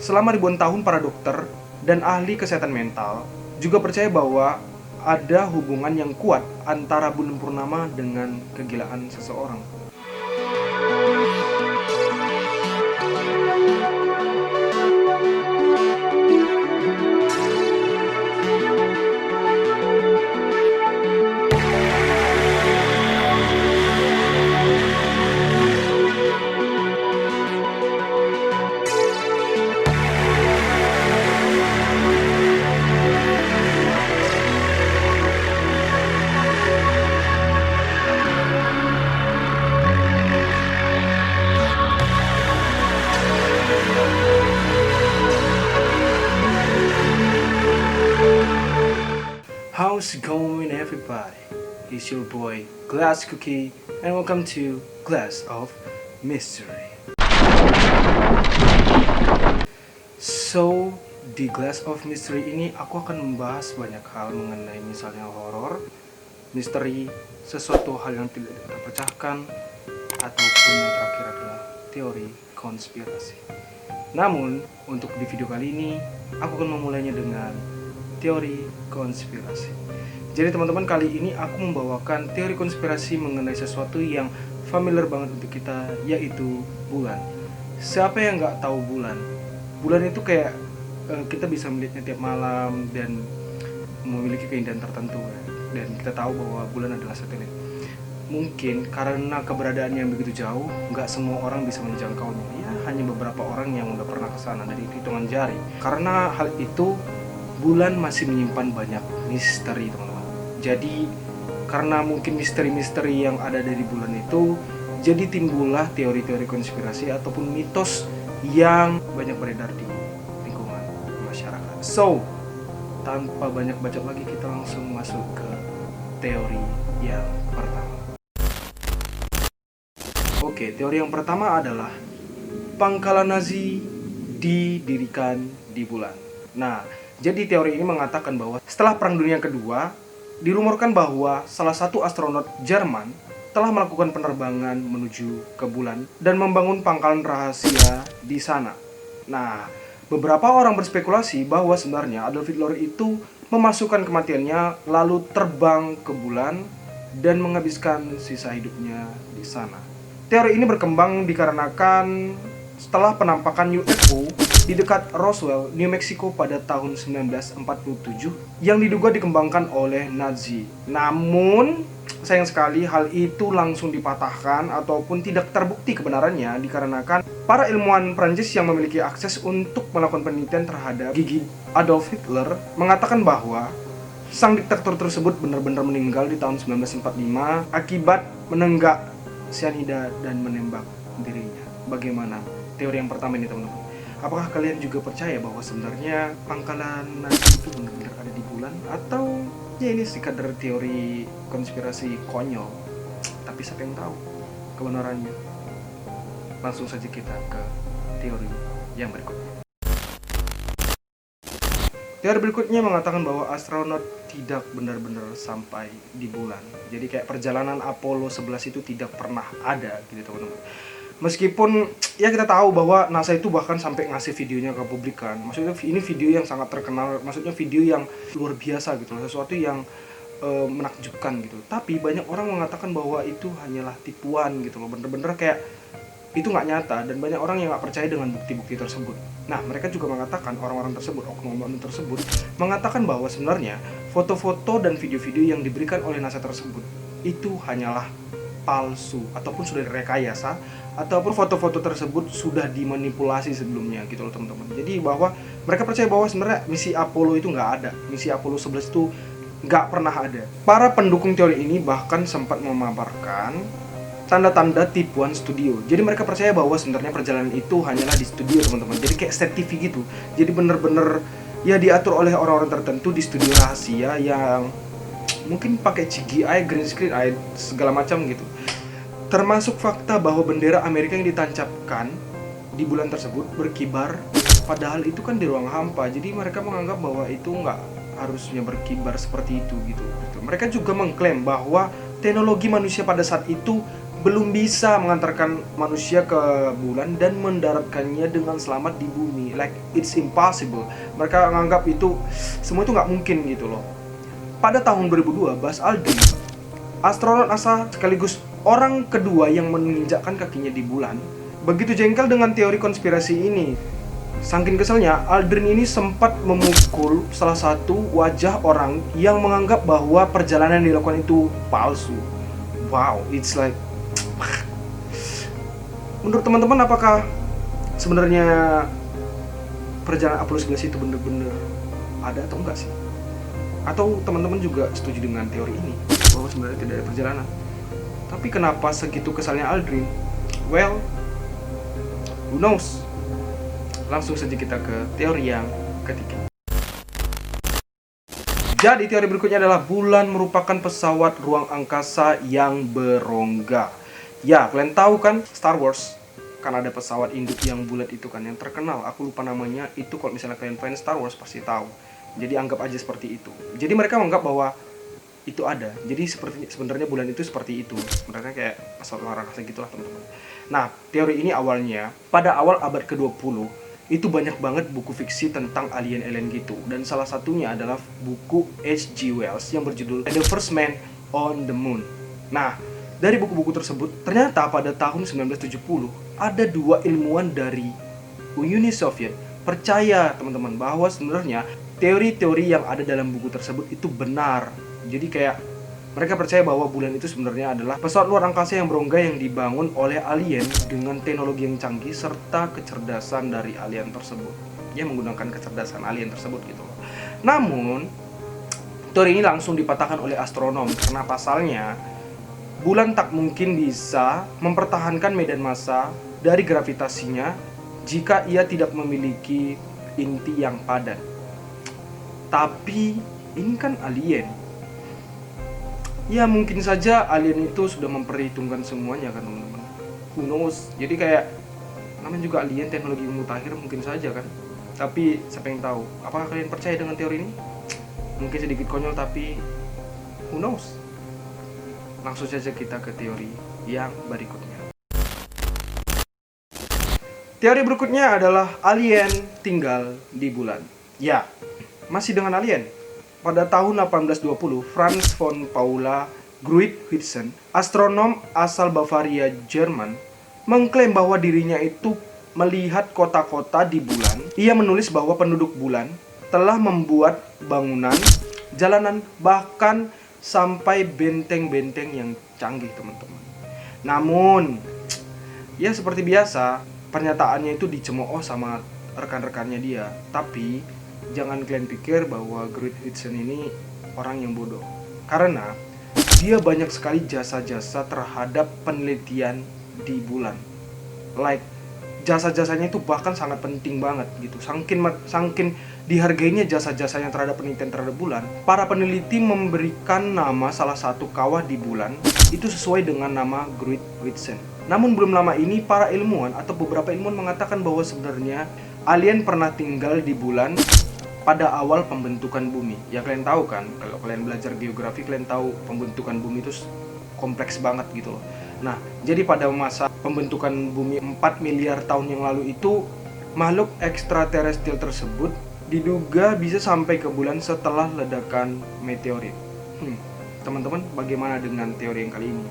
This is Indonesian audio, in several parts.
Selama ribuan tahun para dokter dan ahli kesehatan mental juga percaya bahwa ada hubungan yang kuat antara bulan purnama dengan kegilaan seseorang. How's it going, everybody? It's your boy Glass Cookie, and welcome to Glass of Mystery. So, di Glass of Mystery ini aku akan membahas banyak hal mengenai misalnya horor, misteri, sesuatu hal yang tidak terpecahkan, ataupun yang terakhir adalah teori konspirasi. Namun, untuk di video kali ini, aku akan memulainya dengan teori konspirasi. Jadi teman-teman, kali ini aku membawakan teori konspirasi mengenai sesuatu yang familiar banget untuk kita, yaitu bulan. Siapa yang nggak tahu bulan? Bulan itu kayak kita bisa melihatnya tiap malam dan memiliki keindahan tertentu ya. Dan kita tahu bahwa bulan adalah satelit. Mungkin karena keberadaannya yang begitu jauh, nggak semua orang bisa menjangkaunya. Ya, hanya beberapa orang yang udah pernah kesana dari hitungan jari. Karena hal itu, bulan masih menyimpan banyak misteri, teman-teman. Jadi karena mungkin misteri-misteri yang ada dari bulan itu, jadi timbullah teori-teori konspirasi ataupun mitos yang banyak beredar di lingkungan masyarakat. So, tanpa banyak bacot lagi, kita langsung masuk ke teori yang pertama. Oke, teori yang pertama adalah pangkalan Nazi didirikan di bulan. Nah, jadi teori ini mengatakan bahwa setelah Perang Dunia Kedua, dirumorkan bahwa salah satu astronot Jerman telah melakukan penerbangan menuju ke bulan dan membangun pangkalan rahasia di sana. Nah, beberapa orang berspekulasi bahwa sebenarnya Adolf Hitler itu memasukkan kematiannya lalu terbang ke bulan dan menghabiskan sisa hidupnya di sana. Teori ini berkembang dikarenakan setelah penampakan UFO di dekat Roswell, New Mexico pada tahun 1947 yang diduga dikembangkan oleh Nazi. Namun, sayang sekali hal itu langsung dipatahkan ataupun tidak terbukti kebenarannya dikarenakan para ilmuwan Prancis yang memiliki akses untuk melakukan penelitian terhadap gigi Adolf Hitler mengatakan bahwa sang diktator tersebut benar-benar meninggal di tahun 1945 akibat menenggak cyanida dan menembak dirinya. Bagaimana teori yang pertama ini, teman-teman? Apakah kalian juga percaya bahwa sebenarnya pangkalan Nazi itu benar-benar ada di bulan? Atau ya ini sekadar teori konspirasi konyol? Tapi siapa yang tahu kebenarannya? Langsung saja kita ke teori yang berikutnya. Teori berikutnya mengatakan bahwa astronot tidak benar-benar sampai di bulan. Jadi kayak perjalanan Apollo 11 itu tidak pernah ada gitu, teman-teman. Meskipun ya kita tahu bahwa NASA itu bahkan sampai ngasih videonya ke publik kan. Maksudnya ini video yang sangat terkenal, maksudnya video yang luar biasa gitu, sesuatu yang menakjubkan gitu. Tapi banyak orang mengatakan bahwa itu hanyalah tipuan gitu loh, bener-bener kayak itu nggak nyata, dan banyak orang yang nggak percaya dengan bukti-bukti tersebut. Nah, mereka juga mengatakan, orang-orang tersebut, oknum-oknum tersebut mengatakan bahwa sebenarnya foto-foto dan video-video yang diberikan oleh NASA tersebut itu hanyalah palsu ataupun sudah direkayasa, ataupun foto-foto tersebut sudah dimanipulasi sebelumnya gitu loh, teman-teman. Jadi bahwa mereka percaya bahwa sebenarnya misi Apollo itu nggak ada, misi Apollo 11 itu nggak pernah ada. Para pendukung teori ini bahkan sempat memaparkan tanda-tanda tipuan studio. Jadi mereka percaya bahwa sebenarnya perjalanan itu hanyalah di studio, teman-teman. Jadi kayak set TV gitu. Jadi bener-bener ya diatur oleh orang-orang tertentu di studio rahasia yang mungkin pakai CGI, green screen, segala macam gitu. Termasuk fakta bahwa bendera Amerika yang ditancapkan di bulan tersebut berkibar, padahal itu kan di ruang hampa. Jadi mereka menganggap bahwa itu nggak harusnya berkibar seperti itu gitu. Mereka juga mengklaim bahwa teknologi manusia pada saat itu belum bisa mengantarkan manusia ke bulan dan mendaratkannya dengan selamat di bumi. Like it's impossible. Mereka menganggap itu semua itu nggak mungkin gitu loh. Pada tahun 2002, Buzz Aldrin, astronot NASA sekaligus orang kedua yang menginjakkan kakinya di bulan, begitu jengkel dengan teori konspirasi ini. Saking keselnya, Aldrin ini sempat memukul salah satu wajah orang yang menganggap bahwa perjalanan yang dilakukan itu palsu. Wow, it's like... Menurut teman-teman, apakah sebenarnya perjalanan Apollo 11 itu benar-benar ada atau enggak sih? Atau teman-teman juga setuju dengan teori ini bahwa sebenarnya tidak ada perjalanan? Tapi kenapa segitu kesalnya Aldrin? Well, who knows? Langsung saja kita ke teori yang ketiga. Jadi teori berikutnya adalah bulan merupakan pesawat ruang angkasa yang berongga. Ya, kalian tahu kan Star Wars? Kan ada pesawat induk yang bulat itu kan, yang terkenal. Aku lupa namanya. Itu kalau misalnya kalian fans Star Wars pasti tahu. Jadi anggap aja seperti itu. Jadi mereka menganggap bahwa itu ada. Jadi sebenarnya bulan itu seperti itu. Sebenarnya kayak pesawat luar angkasa gitulah teman-teman. Nah, teori ini awalnya pada awal abad ke-20 itu banyak banget buku fiksi tentang alien-alien gitu. Dan salah satunya adalah buku H.G. Wells yang berjudul The First Man on the Moon. Nah, dari buku-buku tersebut ternyata pada tahun 1970 ada dua ilmuwan dari Uni Soviet percaya teman-teman bahwa sebenarnya teori-teori yang ada dalam buku tersebut itu benar. Jadi kayak mereka percaya bahwa bulan itu sebenarnya adalah pesawat luar angkasa yang berongga yang dibangun oleh alien dengan teknologi yang canggih serta kecerdasan dari alien tersebut. Dia menggunakan kecerdasan alien tersebut gitu loh. Namun, teori ini langsung dipatahkan oleh astronom karena pasalnya bulan tak mungkin bisa mempertahankan medan massa dari gravitasinya jika ia tidak memiliki inti yang padat. Tapi ini kan alien. Ya mungkin saja alien itu sudah memperhitungkan semuanya kan teman-teman. Who knows? Jadi kayak namanya juga alien, teknologi mutakhir, mungkin saja kan. Tapi siapa yang tahu? Apakah kalian percaya dengan teori ini? Mungkin sedikit konyol tapi who knows? Langsung saja kita ke teori yang berikutnya. Teori berikutnya adalah alien tinggal di bulan. Ya, masih dengan alien. Pada tahun 1820, Franz von Paula Gruithuisen, astronom asal Bavaria, Jerman, mengklaim bahwa dirinya itu melihat kota-kota di bulan. Ia menulis bahwa penduduk bulan telah membuat bangunan, jalanan, bahkan sampai benteng-benteng yang canggih teman-teman. Namun, ya seperti biasa, pernyataannya itu dicemooh sama rekan-rekannya dia. Tapi jangan kalian pikir bahwa Gruithuisen ini orang yang bodoh. Karena dia banyak sekali jasa-jasa terhadap penelitian di bulan. Like jasa-jasanya itu bahkan sangat penting banget gitu. Sangkin dihargainya jasa-jasanya terhadap penelitian terhadap bulan, para peneliti memberikan nama salah satu kawah di bulan itu sesuai dengan nama Gruithuisen. Namun belum lama ini para ilmuwan atau beberapa ilmuwan mengatakan bahwa sebenarnya alien pernah tinggal di bulan pada awal pembentukan bumi. Ya kalian tahu kan, kalau kalian belajar geografi kalian tahu pembentukan bumi itu kompleks banget gitu loh. Nah, jadi pada masa pembentukan bumi 4 miliar tahun yang lalu itu, makhluk ekstraterestrial tersebut diduga bisa sampai ke bulan setelah ledakan meteorit. Teman-teman, bagaimana dengan teori yang kali ini?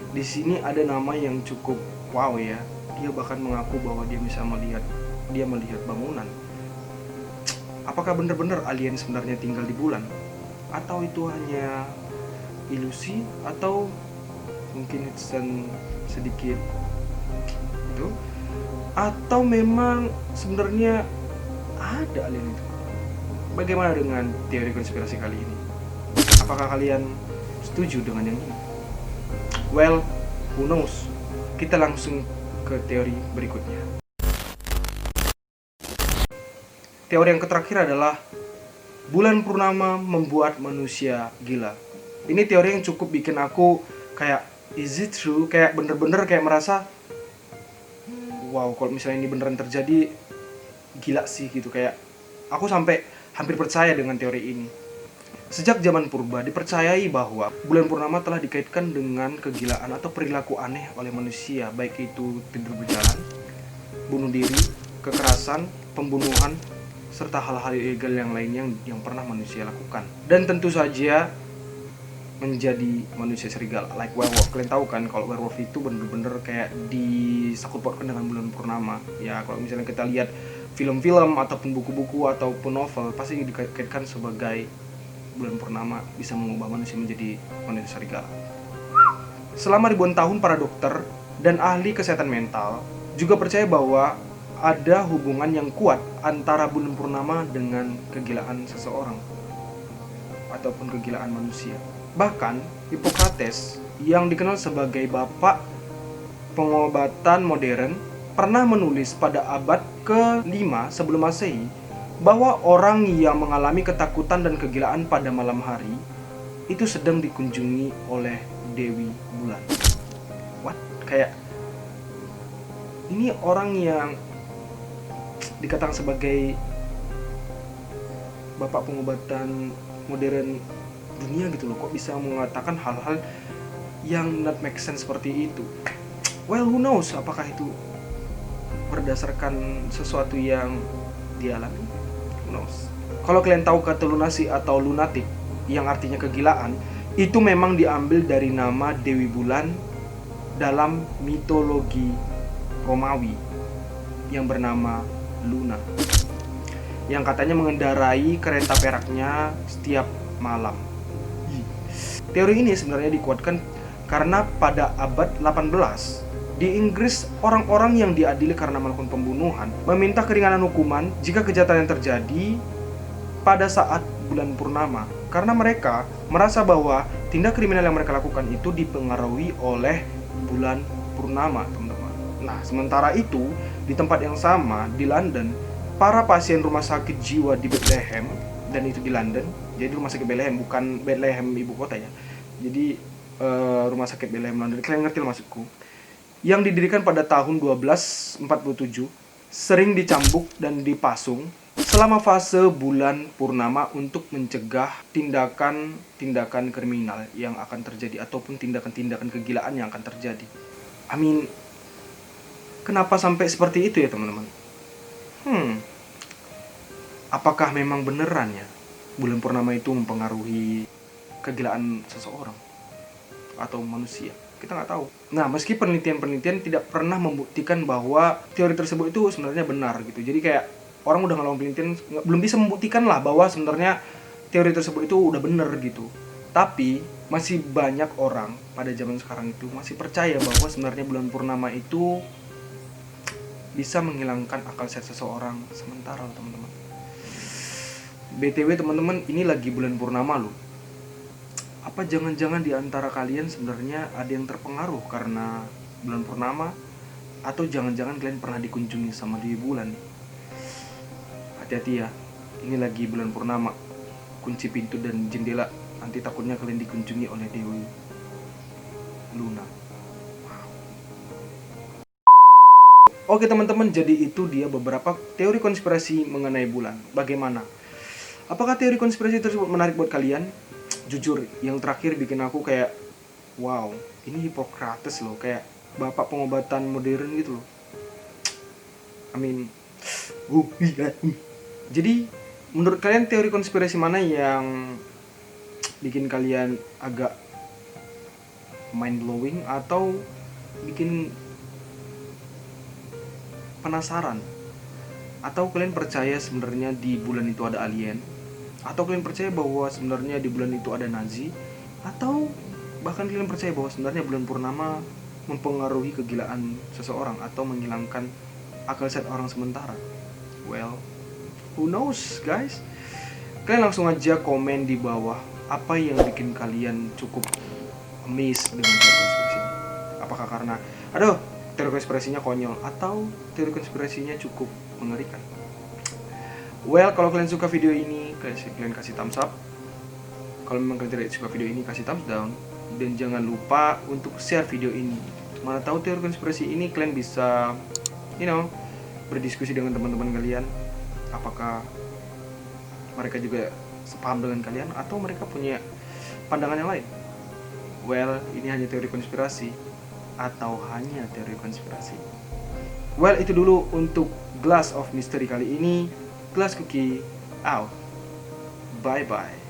Di sini ada nama yang cukup wow ya. Dia bahkan mengaku bahwa dia melihat bangunan. Apakah benar-benar alien sebenarnya tinggal di bulan? Atau itu hanya ilusi? Atau mungkin sedikit itu? Atau memang sebenarnya ada alien itu? Bagaimana dengan teori konspirasi kali ini? Apakah kalian setuju dengan yang ini? Well, who knows? Kita langsung ke teori berikutnya. Teori yang terakhir adalah bulan purnama membuat manusia gila. Ini teori yang cukup bikin aku kayak, is it true? Kayak bener-bener kayak merasa, wow, kalau misalnya ini beneran terjadi, gila sih gitu. Kayak aku sampai hampir percaya dengan teori ini. Sejak zaman purba dipercayai bahwa bulan purnama telah dikaitkan dengan kegilaan atau perilaku aneh oleh manusia, baik itu tidur berjalan, bunuh diri, kekerasan, pembunuhan, serta hal-hal ilegal yang lainnya yang pernah manusia lakukan. Dan tentu saja menjadi manusia serigala, like werewolf. Kalian tahu kan kalau werewolf itu bener-bener kayak disangkut pautkan dengan bulan purnama. Ya kalau misalnya kita lihat film-film ataupun buku-buku ataupun novel, pasti dikaitkan sebagai bulan purnama bisa mengubah manusia menjadi manusia serigala. Selama ribuan tahun para dokter dan ahli kesehatan mental juga percaya bahwa ada hubungan yang kuat antara bulan purnama dengan kegilaan seseorang ataupun kegilaan manusia. Bahkan Hippocrates yang dikenal sebagai bapak pengobatan modern pernah menulis pada abad ke-5 sebelum Masehi bahwa orang yang mengalami ketakutan dan kegilaan pada malam hari itu sedang dikunjungi oleh Dewi Bulan. What? Kayak ini orang yang dikatakan sebagai bapak pengobatan modern dunia gitu loh, kok bisa mengatakan hal-hal yang not make sense seperti itu. Well, who knows apakah itu berdasarkan sesuatu yang dialami? Who knows. Kalau kalian tahu kata lunasi atau lunatic yang artinya kegilaan, itu memang diambil dari nama Dewi Bulan dalam mitologi Romawi yang bernama Luna, yang katanya mengendarai kereta peraknya setiap malam. Teori ini sebenarnya dikuatkan karena pada abad 18 di Inggris, orang-orang yang diadili karena melakukan pembunuhan meminta keringanan hukuman jika kejahatan yang terjadi pada saat bulan purnama, karena mereka merasa bahwa tindak kriminal yang mereka lakukan itu dipengaruhi oleh bulan purnama, teman-teman. Nah, sementara itu di tempat yang sama di London, para pasien rumah sakit jiwa di Bethlehem, dan itu di London, jadi rumah sakit Bethlehem, bukan Bethlehem ibu kota ya, jadi rumah sakit Bethlehem London, kalian ngerti maksudku, yang didirikan pada tahun 1247, sering dicambuk dan dipasung selama fase bulan purnama untuk mencegah tindakan-tindakan kriminal yang akan terjadi ataupun tindakan-tindakan kegilaan yang akan terjadi. I mean, kenapa sampai seperti itu ya teman-teman? Apakah memang beneran ya bulan purnama itu mempengaruhi kegilaan seseorang atau manusia? Kita nggak tahu. Nah, meski penelitian-penelitian tidak pernah membuktikan bahwa teori tersebut itu sebenarnya benar gitu. Jadi kayak orang udah ngelakuin penelitian belum bisa membuktikan lah bahwa sebenarnya teori tersebut itu udah benar gitu. Tapi masih banyak orang pada zaman sekarang itu masih percaya bahwa sebenarnya bulan purnama itu bisa menghilangkan akal sehat seseorang sementara, teman-teman. BTW teman-teman, ini lagi bulan purnama loh. Apa jangan-jangan di antara kalian sebenarnya ada yang terpengaruh karena bulan purnama? Atau jangan-jangan kalian pernah dikunjungi sama Dewi Bulan nih? Hati-hati ya, ini lagi bulan purnama. Kunci pintu dan jendela, nanti takutnya kalian dikunjungi oleh Dewi Luna. Oke teman-teman, jadi itu dia beberapa teori konspirasi mengenai bulan. Bagaimana? Apakah teori konspirasi tersebut menarik buat kalian? Jujur, yang terakhir bikin aku kayak, wow, ini Hippocrates loh, kayak bapak pengobatan modern gitu loh. I mean, jadi menurut kalian teori konspirasi mana yang bikin kalian agak mind blowing atau bikin penasaran? Atau kalian percaya sebenarnya di bulan itu ada alien? Atau kalian percaya bahwa sebenarnya di bulan itu ada Nazi? Atau bahkan kalian percaya bahwa sebenarnya bulan purnama mempengaruhi kegilaan seseorang atau menghilangkan akal sehat orang sementara? Well, who knows guys? Kalian langsung aja komen di bawah apa yang bikin kalian cukup amazed dengan teori konspirasi ini. Apakah karena teori konspirasinya konyol atau teori konspirasinya cukup mengerikan? Well, kalau kalian suka video ini, kalian kasih thumbs up. Kalau memang kalian tidak suka video ini, kasih thumbs down. Dan jangan lupa untuk share video ini. Mana tahu teori konspirasi ini kalian bisa, berdiskusi dengan teman-teman kalian. Apakah mereka juga sepaham dengan kalian atau mereka punya pandangan yang lain? Well, ini hanya teori konspirasi atau hanya teori konspirasi. Well, itu dulu untuk Glass of Mystery kali ini. Glass Cookie out. Bye bye.